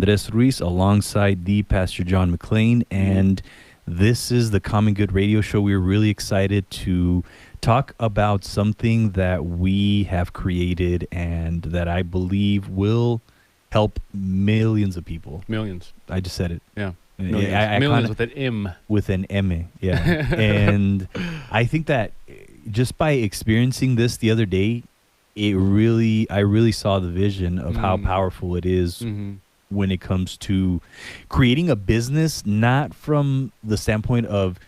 Andres Ruiz alongside the Pastor John McLean, and this is the Common Good Radio Show. We're really excited to talk about something that we have created and that I believe will help millions of people. Millions. I just said it. Yeah. Millions, Millions with an M. With an M, yeah. And I think that just by experiencing this the other day, I really saw the vision of how powerful it is when it comes to creating a business, not from the standpoint of,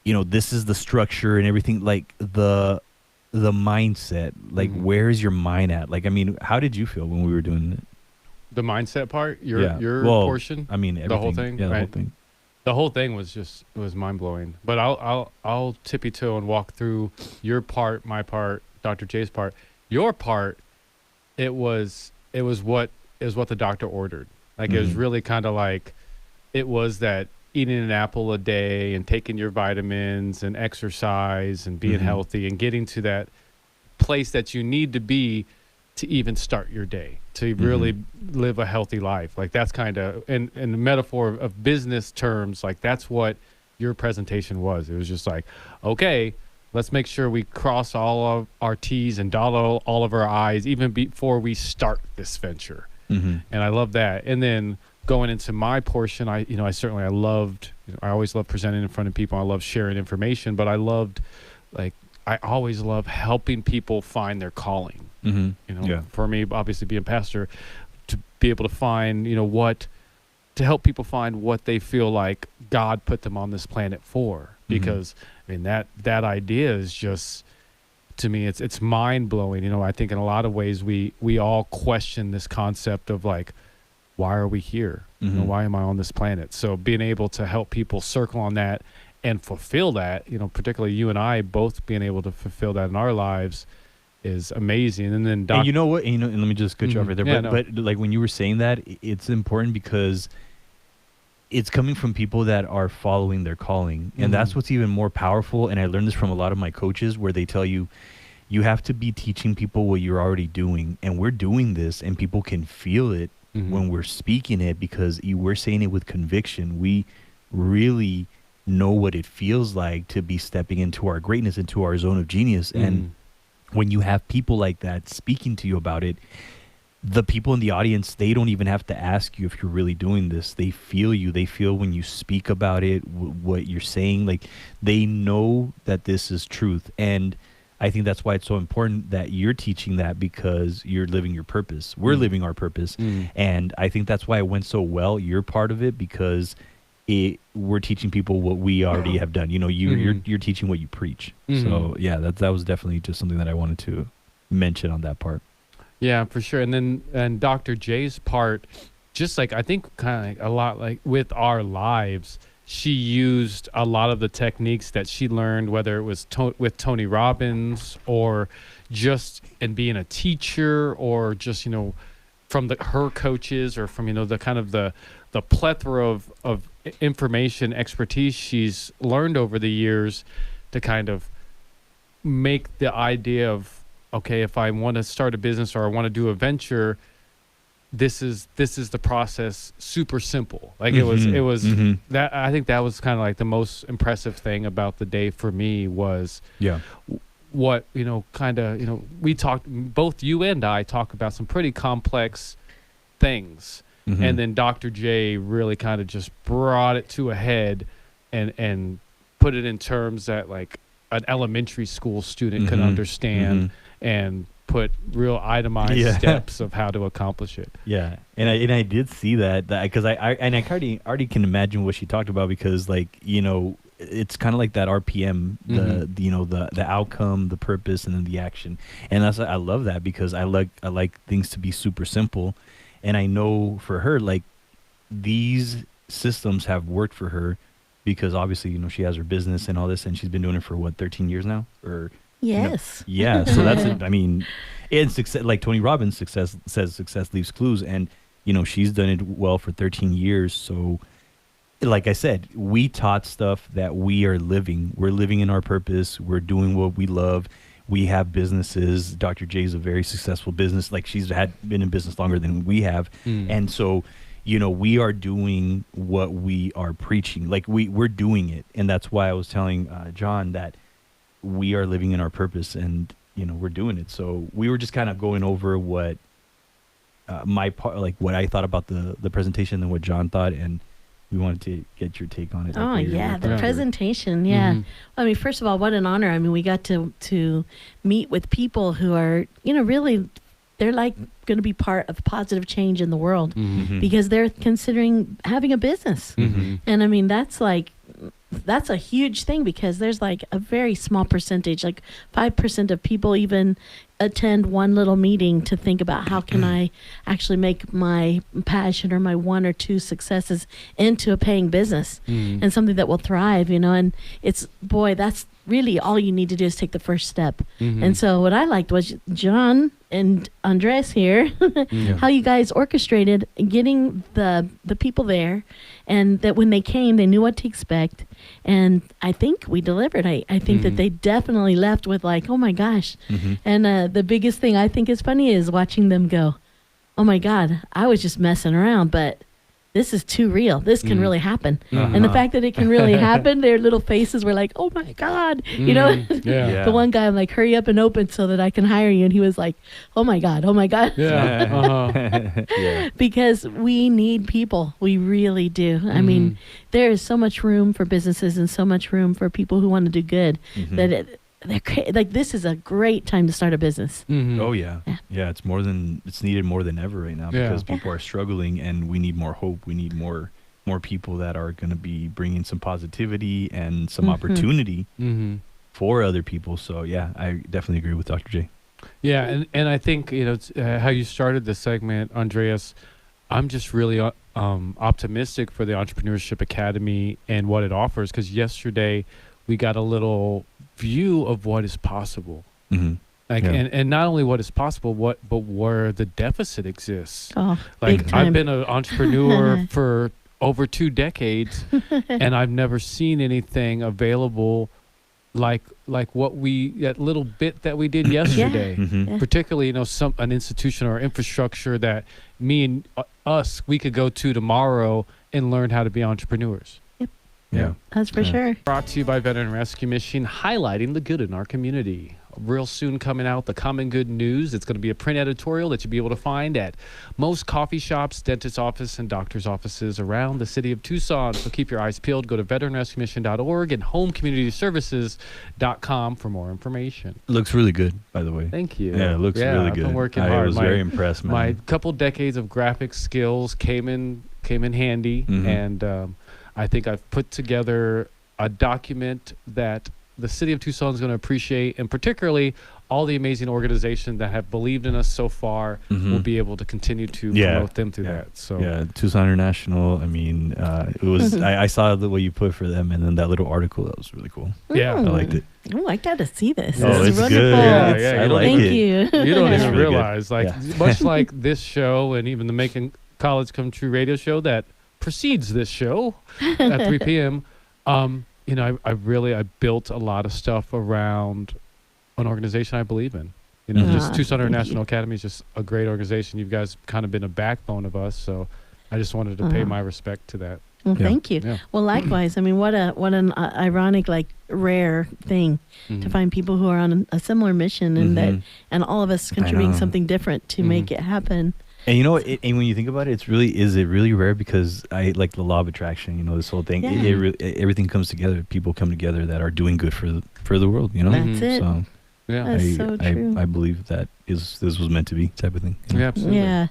this is the structure and everything, like the mindset, like where's your mind at? Like, I mean, how did you feel when we were doing it? The mindset part, your portion. I mean, everything. The whole thing. Yeah, the right? whole thing. The whole thing was mind blowing. But I'll tippy toe and walk through your part, my part, Dr. J's part. Your part, it was what the doctor ordered. Like it was really kind of like it was that eating an apple a day and taking your vitamins and exercise and being healthy and getting to that place that you need to be to even start your day, to really live a healthy life. Like that's kind of, in the metaphor of business terms, like that's what your presentation was. It was just like, okay, let's make sure we cross all of our T's and dot all of our I's even before we start this venture. And I love that. And then going into my portion, I loved, I always love presenting in front of people. I love sharing information, but I always love helping people find their calling. For me, obviously being pastor, to be able to find, to help people find what they feel like God put them on this planet for. Because I mean, that idea is just, to me, it's mind blowing. I think in a lot of ways we all question this concept of like, why are we here? Why am I on this planet? So being able to help people circle on that and fulfill that, particularly you and I both being able to fulfill that in our lives is amazing. And then and you know what? And let me just cut you off right there. But like when you were saying that, it's important because it's coming from people that are following their calling. And that's what's even more powerful. And I learned this from a lot of my coaches where they tell you, you have to be teaching people what you're already doing. And we're doing this and people can feel it when we're speaking it because we're saying it with conviction. We really know what it feels like to be stepping into our greatness, into our zone of genius. And when you have people like that speaking to you about it, the people in the audience, they don't even have to ask you if you're really doing this. They feel you. They feel when you speak about it, what you're saying. Like they know that this is truth. And I think that's why it's so important that you're teaching that because you're living your purpose. We're living our purpose. And I think that's why it went so well. You're part of it because we're teaching people what we already have done. You're teaching what you preach. So yeah, that was definitely just something that I wanted to mention on that part. Yeah, for sure. And Dr. J's part, just like I think kind of like a lot like with our lives, she used a lot of the techniques that she learned, whether it was with Tony Robbins or just in being a teacher or just, from her coaches or from, the kind of the plethora of information, expertise she's learned over the years to kind of make the idea of, okay, if I want to start a business or I want to do a venture, this is the process, super simple. Like it was that, I think that was kind of like the most impressive thing about the day for me was what, we talked, both you and I talk about some pretty complex things. And then Dr. J really kind of just brought it to a head and put it in terms that like an elementary school student could understand and put real itemized steps of how to accomplish it. Yeah. And I did see that because I already can imagine what she talked about because like, it's kind of like that RPM, the outcome, the purpose, and then the action. And I love that because I like things to be super simple. And I know for her, like these systems have worked for her because obviously, she has her business and all this, and she's been doing it for 13 years now or yes. Yeah. So that's it. I mean, and success, like Tony Robbins says success leaves clues. And, she's done it well for 13 years. So like I said, we taught stuff that we are living. We're living in our purpose. We're doing what we love. We have businesses. Dr. J is a very successful business. Like she's been in business longer than we have. And so, we are doing what we are preaching. Like we're doing it. And that's why I was telling John that we are living in our purpose, and, we're doing it. So we were just kind of going over what my part, like what I thought about the presentation and what John thought, and we wanted to get your take on it. Oh, yeah, the presentation. Yeah. Mm-hmm. I mean, first of all, what an honor. I mean, we got to meet with people who are, really, they're like going to be part of positive change in the world because they're considering having a business. And I mean, that's a huge thing, because there's like a very small percentage, like 5% of people even attend one little meeting to think about how can I actually make my passion or my one or two successes into a paying business and something that will thrive, and that's really all you need to do is take the first step. And so what I liked was John and Andres here, how you guys orchestrated getting the people there, and that when they came, they knew what to expect. And I think we delivered. I think that they definitely left with like, oh my gosh. And the biggest thing I think is funny is watching them go, oh my God, I was just messing around, but this is too real. This can really happen. And the fact that it can really happen, their little faces were like, oh my God, The one guy, I'm like, hurry up and open so that I can hire you. And he was like, oh my God. Because we need people. We really do. I mean, there is so much room for businesses and so much room for people who want to do good that this is a great time to start a business. Oh yeah. It's needed more than ever right now, because people are struggling, and we need more hope. We need more people that are going to be bringing some positivity and some opportunity for other people. So yeah, I definitely agree with Dr. J. Yeah, and I think how you started this segment, Andreas. I'm just really optimistic for the Entrepreneurship Academy and what it offers, because yesterday we got a little view of what is possible, and not only what is possible, but where the deficit exists. Big time. I've been an entrepreneur for over 2 decades, and I've never seen anything available like what that little bit that we did yesterday. Particularly, an institution or infrastructure that me and we could go to tomorrow and learn how to be entrepreneurs. Yeah, that's for sure. Brought to you by Veteran Rescue Mission, highlighting the good in our community. Real soon coming out, the Common Good News. It's going to be a print editorial that you'll be able to find at most coffee shops, dentist office, and doctor's offices around the city of Tucson. So keep your eyes peeled. Go to veteranrescuemission.org and homecommunityservices.com for more information. It looks really good, by the way. Thank you. Yeah, it looks really good. I've been working hard. I was very impressed, man. My couple decades of graphic skills came in handy, and I think I've put together a document that the city of Tucson is going to appreciate, and particularly all the amazing organizations that have believed in us so far will be able to continue to promote them through that. So Tucson International. I mean, it was. I saw the way you put for them, and then that little article, that was really cool. Yeah, I liked it. Oh, I got to see this. Oh, this it's is wonderful. good. Yeah, I like Thank it. you. You don't even really realize, much like this show and even the Making College Come True radio show that precedes this show at 3 p.m. I built a lot of stuff around an organization I believe in. Just Tucson International Academy is just a great organization. You guys kind of been a backbone of us, so I just wanted to pay my respect to that. Well, thank you. Yeah. Well, likewise. I mean, what an ironic, rare thing to find people who are on a similar mission, and and all of us contributing something different to make it happen. And and when you think about it, is it really rare? Because I like the law of attraction. This whole thing. Everything comes together. People come together that are doing good for the world. That's it. So that's so true. I believe that this was meant to be, type of thing. Yeah, absolutely.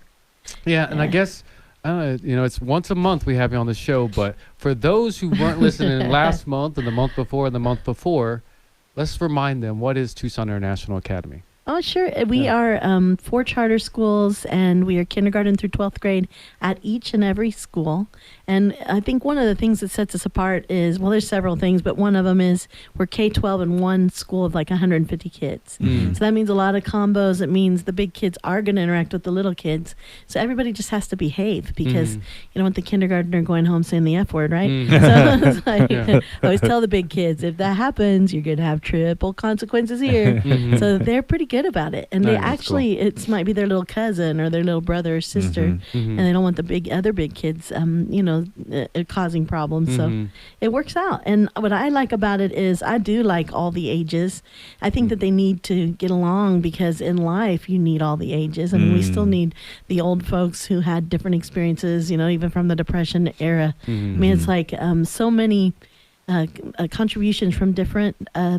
Yeah. And I guess it's once a month we have you on the show. But for those who weren't listening last month and the month before and the month before, let's remind them, what is Tucson International Academy? Oh, sure. We are 4 charter schools, and we are kindergarten through 12th grade at each and every school. And I think one of the things that sets us apart is, well, there's several things, but one of them is we're K-12 in one school of 150 kids. So that means a lot of combos. It means the big kids are going to interact with the little kids. So everybody just has to behave, because you don't want the kindergartner going home saying the F word, right? So it's I always tell the big kids, if that happens, you're going to have triple consequences here. So they're pretty good good about it. And they actually, it might be their little cousin or their little brother or sister, and they don't want the other big kids, causing problems. So it works out. And what I like about it is I do like all the ages. I think that they need to get along, because in life you need all the ages. I mean, we still need the old folks who had different experiences, even from the Depression era. I mean, it's like so many contributions from different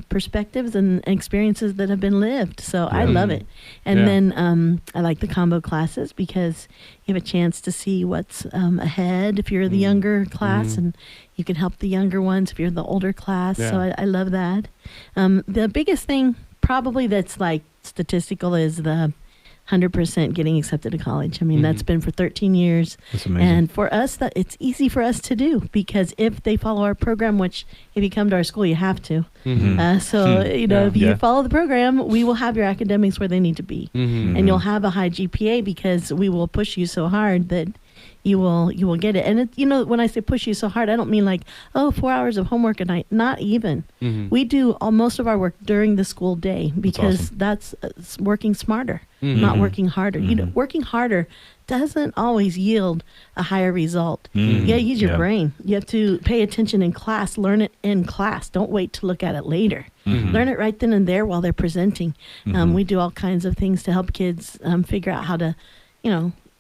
perspectives and experiences that have been lived. So I love it. And then I like the combo classes, because you have a chance to see what's ahead if you're the younger class, and you can help the younger ones if you're the older class. So I love that. The biggest thing probably that's like statistical is the 100% getting accepted to college. I mean, that's been for 13 years. That's amazing. And for us, it's easy for us to do, because if they follow our program, which if you come to our school, you have to. If you follow the program, we will have your academics where they need to be. And you'll have a high GPA, because we will push you so hard that you will get it. And it, when I say push you so hard, I don't mean like, 4 hours of homework a night. Not even. We do most of our work during the school day, because that's working smarter, not working harder. Working harder doesn't always yield a higher result. You gotta use your brain. You have to pay attention in class, learn it in class. Don't wait to look at it later. Learn it right then and there while they're presenting. We do all kinds of things to help kids figure out how to,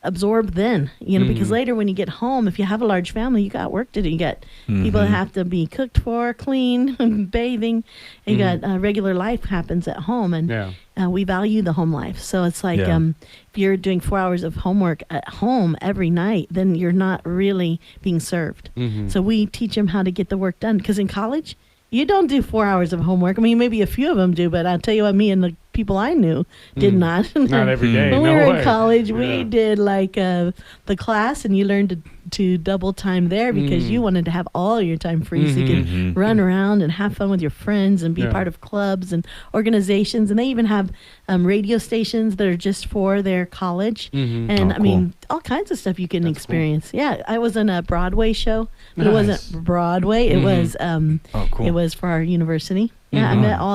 absorb then, because later when you get home, if you have a large family, you got work to do. You got people that have to be cooked for, clean, bathing. And you got regular life happens at home, and we value the home life. So it's like if you're doing 4 hours of homework at home every night, then you're not really being served. So we teach them how to get the work done, because in college, you don't do 4 hours of homework. I mean, maybe a few of them do, but I'll tell you what, me and the people I knew did not. Not every day. When we were in college, we did like the class, and you learned to double time there, because you wanted to have all your time free, so you could run around and have fun with your friends and be part of clubs and organizations. And they even have radio stations that are just for their college. And I mean, all kinds of stuff you can experience. Cool. Yeah, I was in a Broadway show, but it wasn't Broadway. It was it was for our university. Yeah,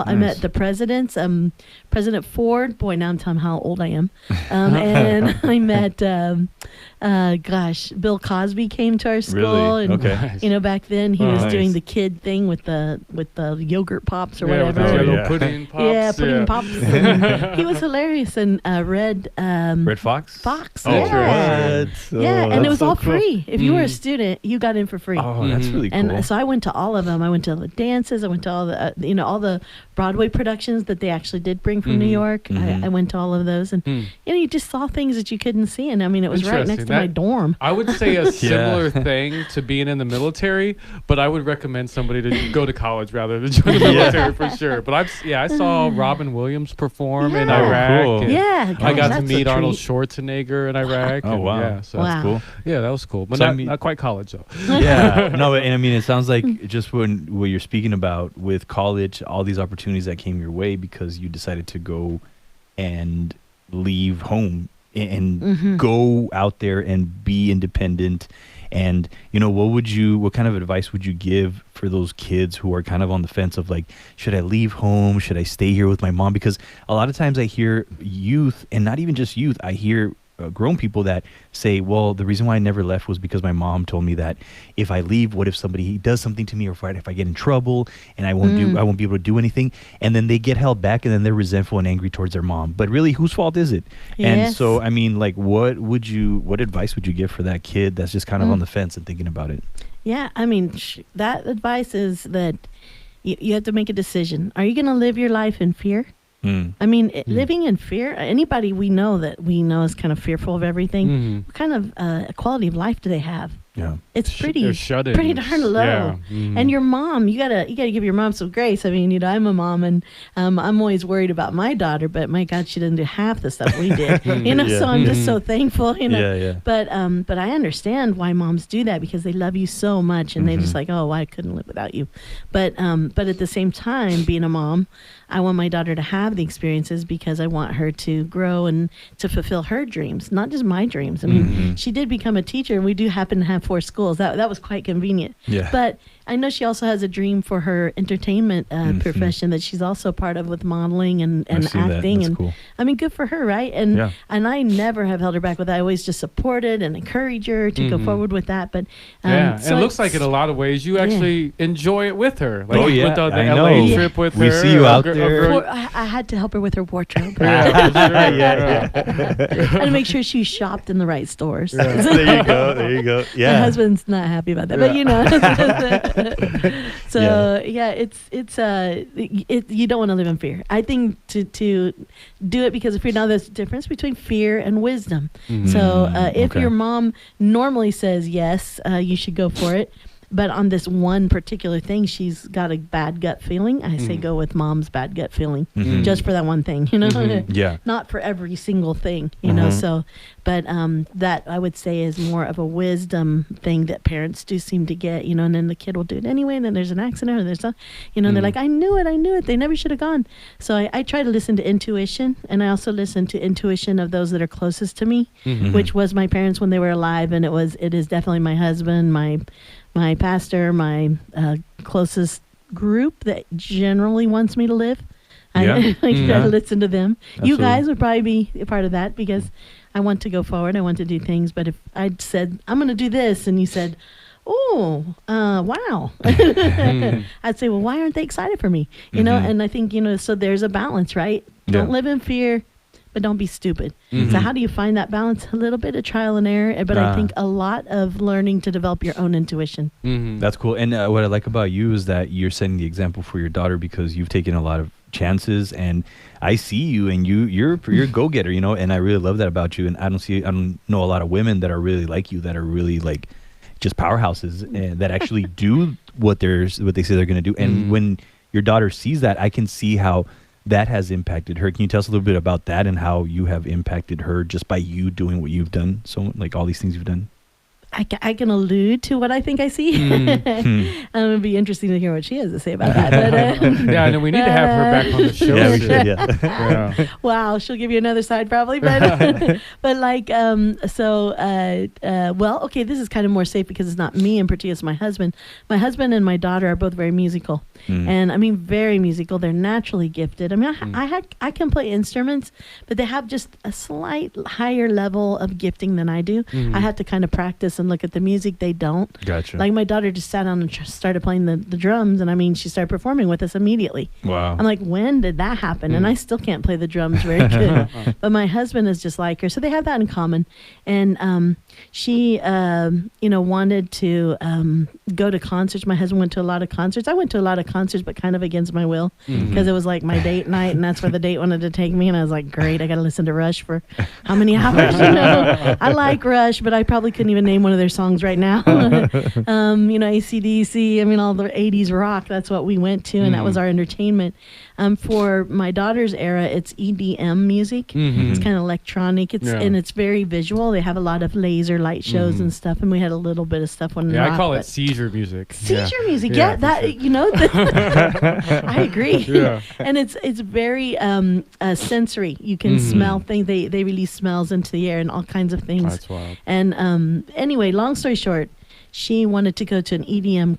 I met the presidents, President Ford. Boy, now I'm telling how old I am. And I met, Bill Cosby came to our school. Really? And, back then he was doing the kid thing with the yogurt pops or whatever. Pudding pops. Yeah, pudding pops. And he was hilarious. And Red Fox? Fox. Oh, yeah. what? And it was all free. If you were a student, you got in for free. Oh, that's really cool. And so I went to all of them. I went to the dances. I went to all the, all the Broadway productions that they actually did bring from New York. I went to all of those, and you just saw things that you couldn't see. And I mean, it was right next to my dorm. I would say a similar thing to being in the military, but I would recommend somebody to go to college rather than join the military for sure. But I saw Robin Williams perform in Iraq. Cool. I got to meet Arnold Schwarzenegger in Iraq. Oh, wow. Yeah, so that's cool. Yeah, that was cool, but not quite college though. Yeah, no, and I mean, it sounds like just what you're speaking about with college, all these opportunities that came your way because you decided to go and leave home and go out there and be independent. And what kind of advice would you give for those kids who are kind of on the fence of like, should I leave home? Should I stay here with my mom? Because a lot of times I hear youth, and not even just youth, I hear grown people that say, well, the reason why I never left was because my mom told me that if I leave, what if somebody does something to me, or if I get in trouble and I won't be able to do anything, and then they get held back, and then they're resentful and angry towards their mom. But really, whose fault is it? Yes. And so, I mean, like, what advice would you give for that kid that's just kind of on the fence and thinking about it? Yeah, I mean, that advice is that you have to make a decision. Are you going to live your life in fear? I mean, living in fear, anybody we know is kind of fearful of everything. What kind of quality of life do they have? Yeah, it's pretty darn low. Yeah. And your mom, you gotta give your mom some grace. I mean, I'm a mom, and I'm always worried about my daughter, but my God, she didn't do half the stuff we did. So I'm just so thankful. But I understand why moms do that, because they love you so much, and they just like, oh, I couldn't live without you. But at the same time, being a mom, I want my daughter to have the experiences because I want her to grow and to fulfill her dreams, not just my dreams. I mean, she did become a teacher, and we do happen to have have 4 schools. That was quite convenient. Yeah. But I know she also has a dream for her entertainment profession that she's also part of with modeling and acting. That's and cool. I mean, good for her, right? And I never have held her back with that. I always just supported and encourage her to go forward with that. But so it looks like in a lot of ways you actually enjoy it with her. Like with the I LA know. trip with her. We see you out there. I had to help her with her wardrobe. Yeah. I had to make sure she shopped in the right stores. There you go. Yeah. My husband's not happy about that, but you know. So you don't want to live in fear. I think to do it because of fear. Now there's a difference between fear and wisdom. So if your mom normally says yes, you should go for it. But on this one particular thing, she's got a bad gut feeling. I say go with mom's bad gut feeling, just for that one thing, you know. Yeah. Not for every single thing, you know. So, but that I would say is more of a wisdom thing that parents do seem to get, you know. And then the kid will do it anyway, and then there's an accident, or there's a, you know, and they're like, I knew it. They never should have gone. So I try to listen to intuition, and I also listen to intuition of those that are closest to me, which was my parents when they were alive, and it is definitely my husband, my pastor, my closest group that generally wants me to live. I try to listen to them. Absolutely. You guys would probably be a part of that because I want to go forward. I want to do things. But if I'd said, I'm going to do this, and you said, oh, wow. I'd say, well, why aren't they excited for me? You know, and I think, you know, so there's a balance, right? Don't live in fear, but don't be stupid. So how do you find that balance? A little bit of trial and error, but I think a lot of learning to develop your own intuition. That's cool. And what I like about you is that you're setting the example for your daughter because you've taken a lot of chances, and I see you, and you're a go-getter, you know, and I really love that about you. And I don't know a lot of women that are really like you, that are really like just powerhouses and that actually do what they say they're going to do. And when your daughter sees that, I can see how that has impacted her. Can you tell us a little bit about that and how you have impacted her just by you doing what you've done? So like all these things you've done. I can allude to what I think I see. It would be interesting to hear what she has to say about that. But, yeah, and we need to have her back on the show. Yeah, we should, yeah. Wow, she'll give you another side probably. But but like, well, okay, this is kind of more safe because it's not me in particular, it's my husband. My husband and my daughter are both very musical. And I mean, very musical. They're naturally gifted. I mean, I can play instruments, but they have just a slight higher level of gifting than I do. I have to kind of practice and look at the music. They don't. Gotcha. Like my daughter just sat down and started playing the drums, and I mean, she started performing with us immediately. Wow. I'm like, when did that happen? And I still can't play the drums very good. But my husband is just like her, so they have that in common. And she, wanted to go to concerts. My husband went to a lot of concerts. I went to a lot of concerts, but kind of against my will because it was like my date night, and that's where the date wanted to take me. And I was like, great, I got to listen to Rush for how many hours? You know, I like Rush, but I probably couldn't even name one of their songs right now. AC/DC, I mean, all the 80s rock, that's what we went to, and that was our entertainment. For my daughter's era, it's EDM music. It's kind of electronic. And it's very visual. They have a lot of laser light shows and stuff, and we had a little bit of stuff on rock. I call it seizure music. Seizure music, that sure. I agree. Yeah. And it's very sensory. You can smell things. They release smells into the air and all kinds of things. That's wild. And anyway, long story short, she wanted to go to an EDM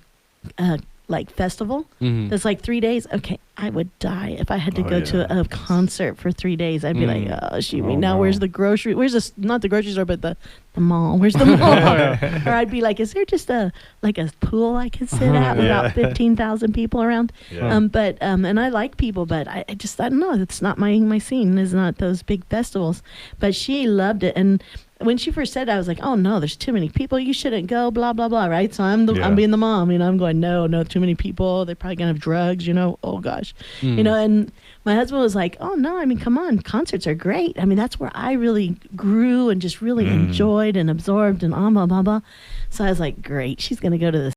festival that's like 3 days. Okay, I would die if I had to go to a concert for 3 days. I'd be like, oh, shoot me. Now where's the grocery? Where's not the grocery store, but the mall? Where's the mall? Or I'd be like, is there just a pool I could sit at with about 15,000 people around? Yeah. And I like people, but I don't know. It's not my scene. It's not those big festivals. But she loved it. And when she first said it, I was like, oh no, there's too many people. You shouldn't go, blah, blah, blah, right? So I'm being the mom, you know, I'm going, no, too many people. They're probably going to have drugs, you know, oh gosh. You know, and my husband was like, oh no, I mean, come on, concerts are great. I mean, that's where I really grew and just really enjoyed and absorbed and blah, blah, blah. So I was like, great, she's going to go to this